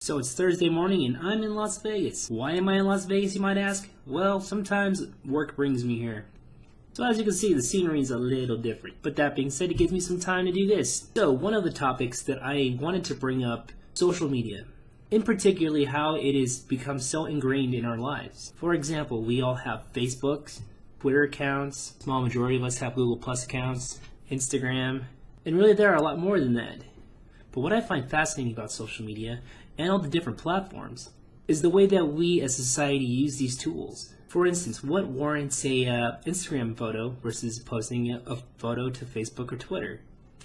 So it's Thursday morning and I'm in Las Vegas. Why am I in Las Vegas, you might ask? Well, sometimes work brings me here. So as you can see, the scenery is a little different. But that being said, it gives me some time to do this. So one of the topics that I wanted to bring up, social media. In particularly how it has become so ingrained in our lives. For example, we all have Facebooks, Twitter accounts, a small majority of us have Google Plus accounts, Instagram, and really there are a lot more than that. But what I find fascinating about social media and all the different platforms is the way that we as society use these tools. For instance, what warrants a Instagram photo versus posting a photo to Facebook or Twitter?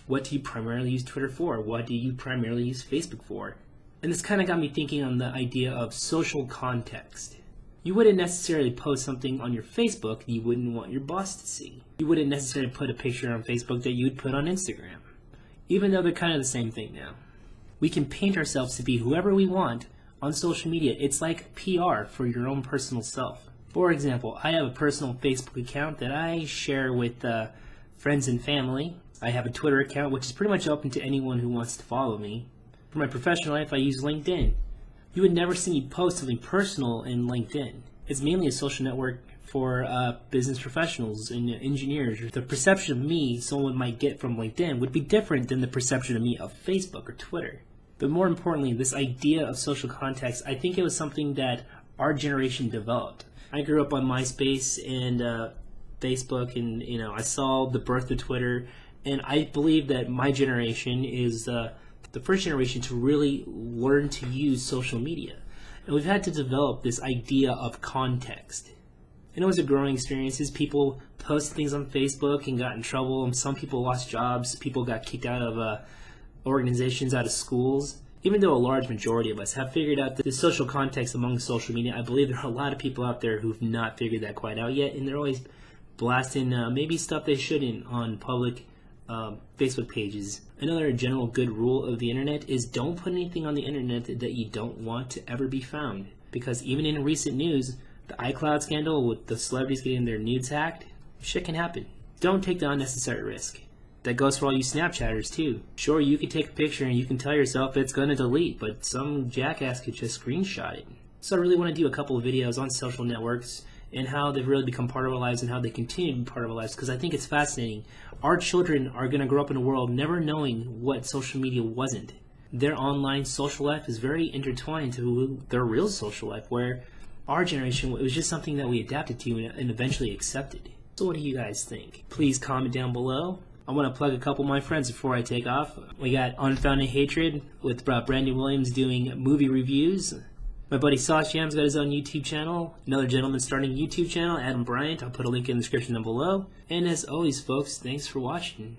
What do you primarily use Twitter for? What do you primarily use Facebook for? And this kind of got me thinking on the idea of social context. You wouldn't necessarily post something on your Facebook that you wouldn't want your boss to see. You wouldn't necessarily put a picture on Facebook that you'd put on Instagram, even though they're kind of the same thing now. We can paint ourselves to be whoever we want on social media. It's like PR for your own personal self. For example, I have a personal Facebook account that I share with friends and family. I have a Twitter account which is pretty much open to anyone who wants to follow me. For my professional life, I use LinkedIn. You would never see me post something personal in LinkedIn. It's mainly a social network for business professionals and engineers. The perception of me someone might get from LinkedIn would be different than the perception of me of Facebook or Twitter. But more importantly, this idea of social context, I think it was something that our generation developed. I grew up on MySpace and Facebook, and I saw the birth of Twitter, and I believe that my generation is the first generation to really learn to use social media. And we've had to develop this idea of context. And it was a growing experience. People posted things on Facebook and got in trouble, and some people lost jobs. People got kicked out of organizations, out of schools. Even though a large majority of us have figured out the social context among social media, I believe there are a lot of people out there who've not figured that quite out yet, and they're always blasting maybe stuff they shouldn't on public Facebook pages. Another general good rule of the internet is don't put anything on the internet that you don't want to ever be found. Because even in recent news, the iCloud scandal with the celebrities getting their nudes hacked, shit can happen. Don't take the unnecessary risk. That goes for all you Snapchatters too. Sure, you can take a picture and you can tell yourself it's going to delete, but some jackass could just screenshot it. So I really want to do a couple of videos on social networks and how they've really become part of our lives and how they continue to be part of our lives, because I think it's fascinating. Our children are going to grow up in a world never knowing what social media wasn't. Their online social life is very intertwined to their real social life, where our generation, it was just something that we adapted to and eventually accepted. So what do you guys think? Please comment down below. I want to plug a couple of my friends before I take off. We got Unfounded Hatred with Brandon Williams doing movie reviews. My buddy Sauce Jam's got his own YouTube channel. Another gentleman starting a YouTube channel, Adam Bryant. I'll put a link in the description down below. And as always, folks, thanks for watching.